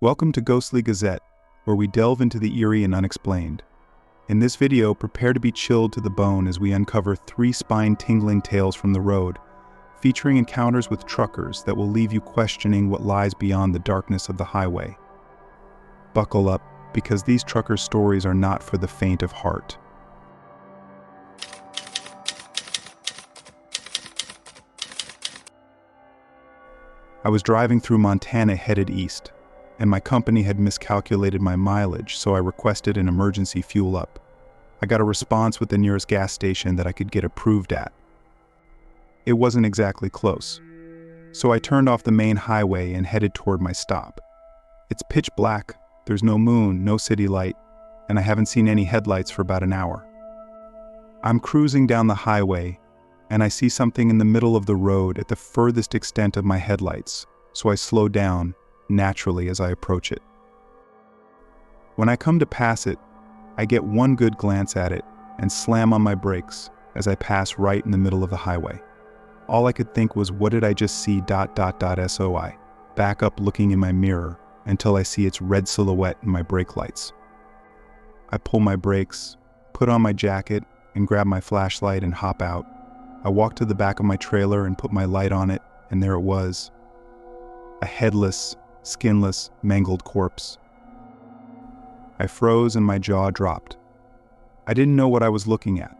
Welcome to Ghostly Gazette, where we delve into the eerie and unexplained. In this video, prepare to be chilled to the bone as we uncover 3 spine-tingling tales from the road, featuring encounters with truckers that will leave you questioning what lies beyond the darkness of the highway. Buckle up, because these trucker stories are not for the faint of heart. I was driving through Montana headed east, and my company had miscalculated my mileage, so I requested an emergency fuel up. I got a response with the nearest gas station that I could get approved at. It wasn't exactly close, so I turned off the main highway and headed toward my stop. It's pitch black, there's no moon, no city light, and I haven't seen any headlights for about an hour. I'm cruising down the highway, and I see something in the middle of the road at the furthest extent of my headlights, so I slow down, naturally, as I approach it. When I come to pass it, I get one good glance at it and slam on my brakes as I pass right in the middle of the highway. All I could think was, what did I just see? SOI. Back up looking in my mirror until I see its red silhouette in my brake lights. I pull my brakes, put on my jacket, and grab my flashlight and hop out. I walk to the back of my trailer and put my light on it, and there it was. A headless, skinless, mangled corpse. I froze and my jaw dropped. I didn't know what I was looking at.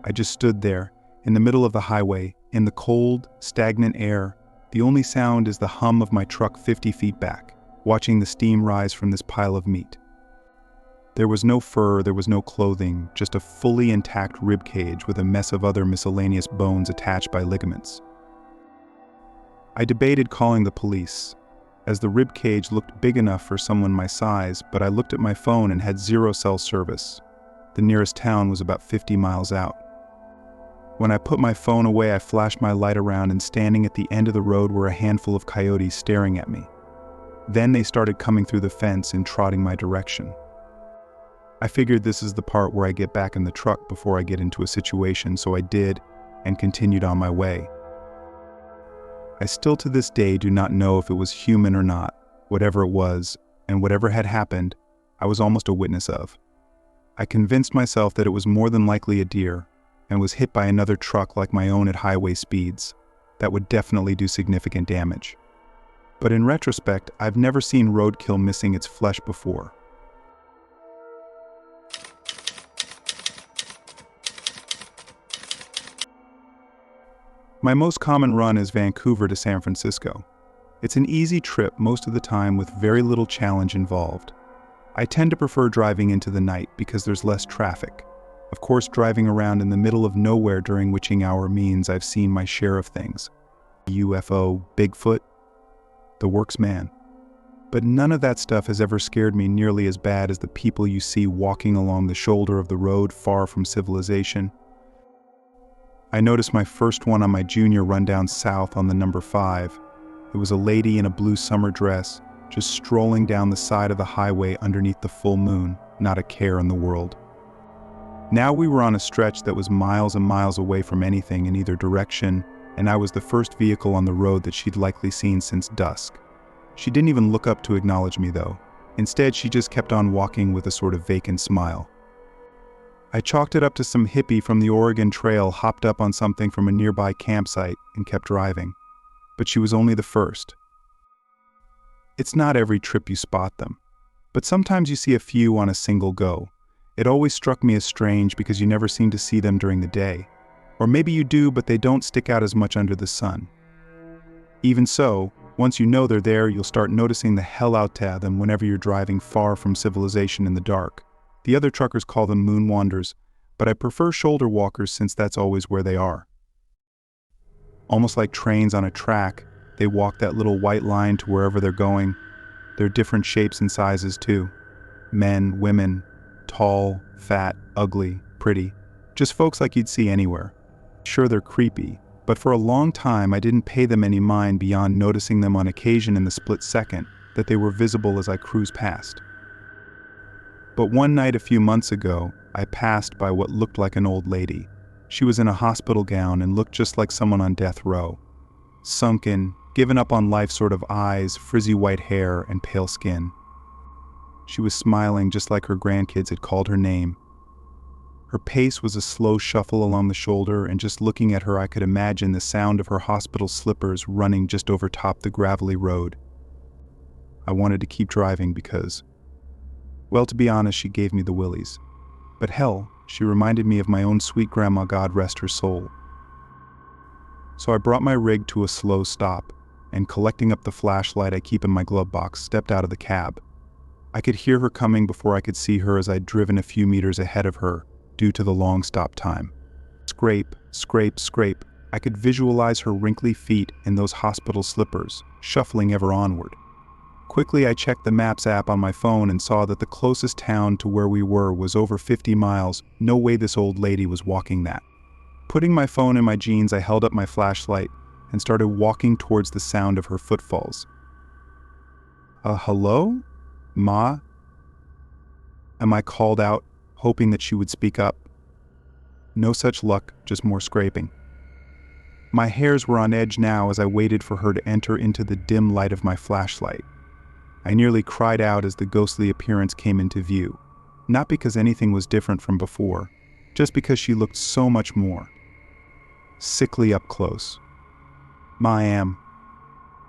I just stood there, in the middle of the highway, in the cold, stagnant air. The only sound is the hum of my truck 50 feet back, watching the steam rise from this pile of meat. There was no fur, there was no clothing, just a fully intact rib cage with a mess of other miscellaneous bones attached by ligaments. I debated calling the police, as the rib cage looked big enough for someone my size, but I looked at my phone and had 0 cell service. The nearest town was about 50 miles out. When I put my phone away, I flashed my light around, and standing at the end of the road were a handful of coyotes staring at me. Then they started coming through the fence and trotting my direction. I figured this is the part where I get back in the truck before I get into a situation, so I did, and continued on my way. I still to this day do not know if it was human or not. Whatever it was, and whatever had happened, I was almost a witness of. I convinced myself that it was more than likely a deer, and was hit by another truck like my own at highway speeds. That would definitely do significant damage. But in retrospect, I've never seen roadkill missing its flesh before. My most common run is Vancouver to San Francisco. It's an easy trip most of the time with very little challenge involved. I tend to prefer driving into the night because there's less traffic. Of course, driving around in the middle of nowhere during witching hour means I've seen my share of things. UFO, Bigfoot, the works man. But none of that stuff has ever scared me nearly as bad as the people you see walking along the shoulder of the road far from civilization. I noticed my first one on my junior run down south on the number 5. It was a lady in a blue summer dress, just strolling down the side of the highway underneath the full moon, not a care in the world. Now we were on a stretch that was miles and miles away from anything in either direction, and I was the first vehicle on the road that she'd likely seen since dusk. She didn't even look up to acknowledge me, though. Instead, she just kept on walking with a sort of vacant smile. I chalked it up to some hippie from the Oregon Trail hopped up on something from a nearby campsite and kept driving. But she was only the first. It's not every trip you spot them, but sometimes you see a few on a single go. It always struck me as strange because you never seem to see them during the day. Or maybe you do, but they don't stick out as much under the sun. Even so, once you know they're there, you'll start noticing the hell out of them whenever you're driving far from civilization in the dark. The other truckers call them moon wanders, but I prefer shoulder walkers since that's always where they are. Almost like trains on a track, they walk that little white line to wherever they're going. They're different shapes and sizes too. Men, women, tall, fat, ugly, pretty. Just folks like you'd see anywhere. Sure, they're creepy, but for a long time I didn't pay them any mind beyond noticing them on occasion in the split second that they were visible as I cruised past. But one night a few months ago, I passed by what looked like an old lady. She was in a hospital gown and looked just like someone on death row. Sunken, given up on life sort of eyes, frizzy white hair, and pale skin. She was smiling just like her grandkids had called her name. Her pace was a slow shuffle along the shoulder, and just looking at her I could imagine the sound of her hospital slippers running just over top the gravelly road. I wanted to keep driving because, well, to be honest, she gave me the willies. But hell, she reminded me of my own sweet grandma, God rest her soul. So I brought my rig to a slow stop, and collecting up the flashlight I keep in my glove box, stepped out of the cab. I could hear her coming before I could see her as I'd driven a few meters ahead of her, due to the long stop time. Scrape, scrape, scrape. I could visualize her wrinkly feet in those hospital slippers, shuffling ever onward. Quickly I checked the Maps app on my phone and saw that the closest town to where we were was over 50 miles. No way this old lady was walking that. Putting my phone in my jeans, I held up my flashlight and started walking towards the sound of her footfalls. Hello? Ma? Am I called out, hoping that she would speak up? No such luck, just more scraping. My hairs were on edge now as I waited for her to enter into the dim light of my flashlight. I nearly cried out as the ghostly appearance came into view, not because anything was different from before, just because she looked so much more sickly up close. Ma,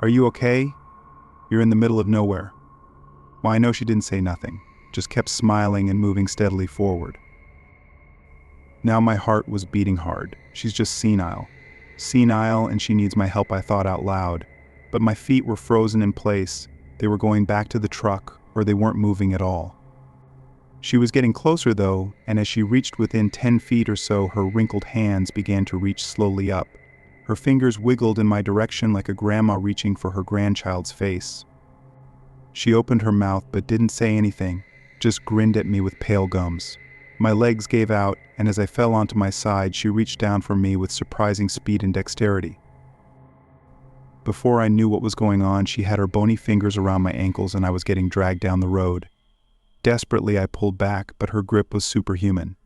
are you okay? You're in the middle of nowhere. Well, I know she didn't say nothing, just kept smiling and moving steadily forward. Now my heart was beating hard. She's just senile. Senile, and she needs my help, I thought out loud. But my feet were frozen in place. They were going back to the truck, or they weren't moving at all. She was getting closer though, and as she reached within 10 feet or so, her wrinkled hands began to reach slowly up. Her fingers wiggled in my direction like a grandma reaching for her grandchild's face. She opened her mouth but didn't say anything, just grinned at me with pale gums. My legs gave out, and as I fell onto my side, she reached down for me with surprising speed and dexterity. Before I knew what was going on, she had her bony fingers around my ankles and I was getting dragged down the road. Desperately, I pulled back, but her grip was superhuman.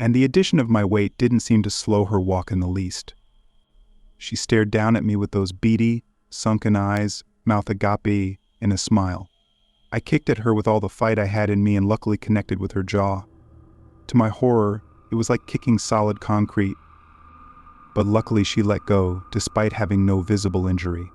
And the addition of my weight didn't seem to slow her walk in the least. She stared down at me with those beady, sunken eyes, mouth agape, in a smile. I kicked at her with all the fight I had in me and luckily connected with her jaw. To my horror, it was like kicking solid concrete. But luckily she let go, despite having no visible injury.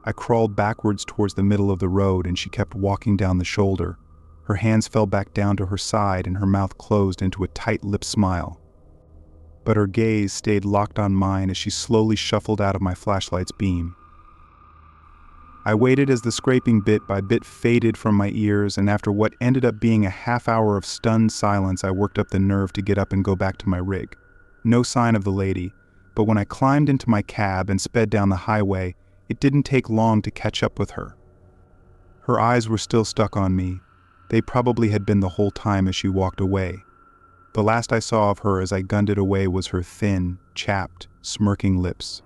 I crawled backwards towards the middle of the road and she kept walking down the shoulder. Her hands fell back down to her side and her mouth closed into a tight-lipped smile. But her gaze stayed locked on mine as she slowly shuffled out of my flashlight's beam. I waited as the scraping bit by bit faded from my ears, and after what ended up being a half hour of stunned silence, I worked up the nerve to get up and go back to my rig. No sign of the lady, but when I climbed into my cab and sped down the highway, it didn't take long to catch up with her. Her eyes were still stuck on me. They probably had been the whole time as she walked away. The last I saw of her as I gunned it away was her thin, chapped, smirking lips.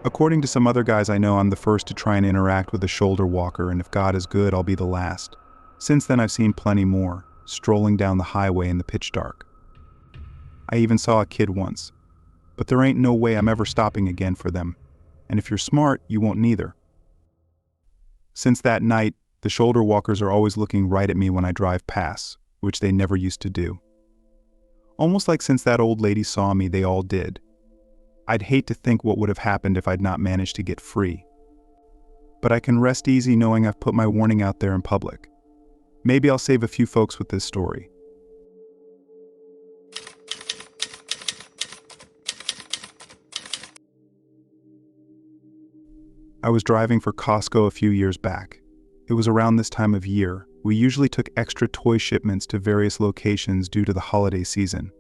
According to some other guys I know, I'm the first to try and interact with a shoulder walker, and if God is good, I'll be the last. Since then, I've seen plenty more, strolling down the highway in the pitch dark. I even saw a kid once, but there ain't no way I'm ever stopping again for them. And if you're smart, you won't neither. Since that night, the shoulder walkers are always looking right at me when I drive past, which they never used to do. Almost like since that old lady saw me, they all did. I'd hate to think what would have happened if I'd not managed to get free. But I can rest easy knowing I've put my warning out there in public. Maybe I'll save a few folks with this story. I was driving for Costco a few years back. It was around this time of year. We usually took extra toy shipments to various locations due to the holiday season.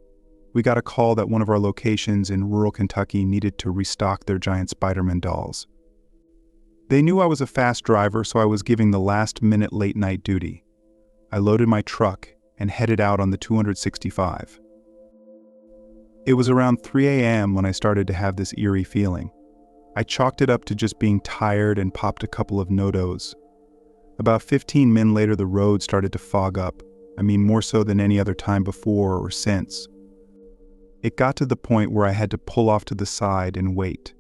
We got a call that one of our locations in rural Kentucky needed to restock their giant Spider-Man dolls. They knew I was a fast driver, so I was giving the last-minute late-night duty. I loaded my truck and headed out on the 265. It was around 3 a.m. when I started to have this eerie feeling. I chalked it up to just being tired and popped a couple of no-dos. About 15 minutes later, the road started to fog up. I mean, more so than any other time before or since. It got to the point where I had to pull off to the side and wait.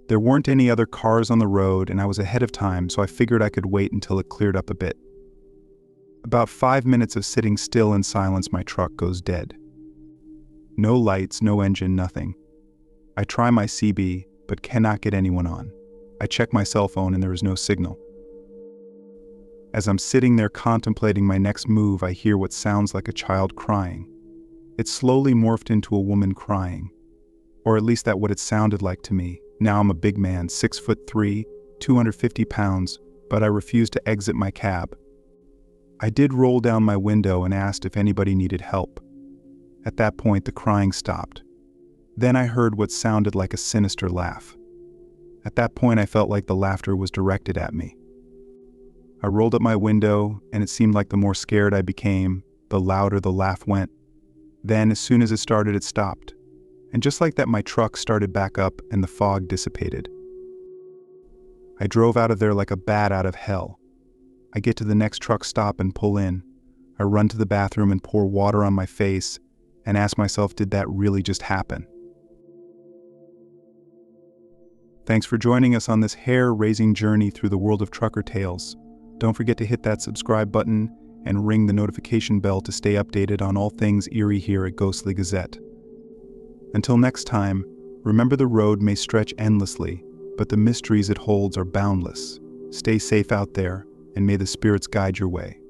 There weren't any other cars on the road, and I was ahead of time, so I figured I could wait until it cleared up a bit. About 5 minutes of sitting still in silence, my truck goes dead. No lights, no engine, nothing. I try my CB, but cannot get anyone on. I check my cell phone and there is no signal. As I'm sitting there contemplating my next move, I hear what sounds like a child crying. It slowly morphed into a woman crying. Or at least that's what it sounded like to me. Now I'm a big man, 6'3", 250 pounds, but I refused to exit my cab. I did roll down my window and asked if anybody needed help. At that point, the crying stopped. Then I heard what sounded like a sinister laugh. At that point, I felt like the laughter was directed at me. I rolled up my window, and it seemed like the more scared I became, the louder the laugh went. Then, as soon as it started, it stopped. And just like that, my truck started back up and the fog dissipated. I drove out of there like a bat out of hell. I get to the next truck stop and pull in. I run to the bathroom and pour water on my face and ask myself, did that really just happen? Thanks for joining us on this hair-raising journey through the world of trucker tales. Don't forget to hit that subscribe button and ring the notification bell to stay updated on all things eerie here at Ghostly Gazette. Until next time, remember the road may stretch endlessly, but the mysteries it holds are boundless. Stay safe out there, and may the spirits guide your way.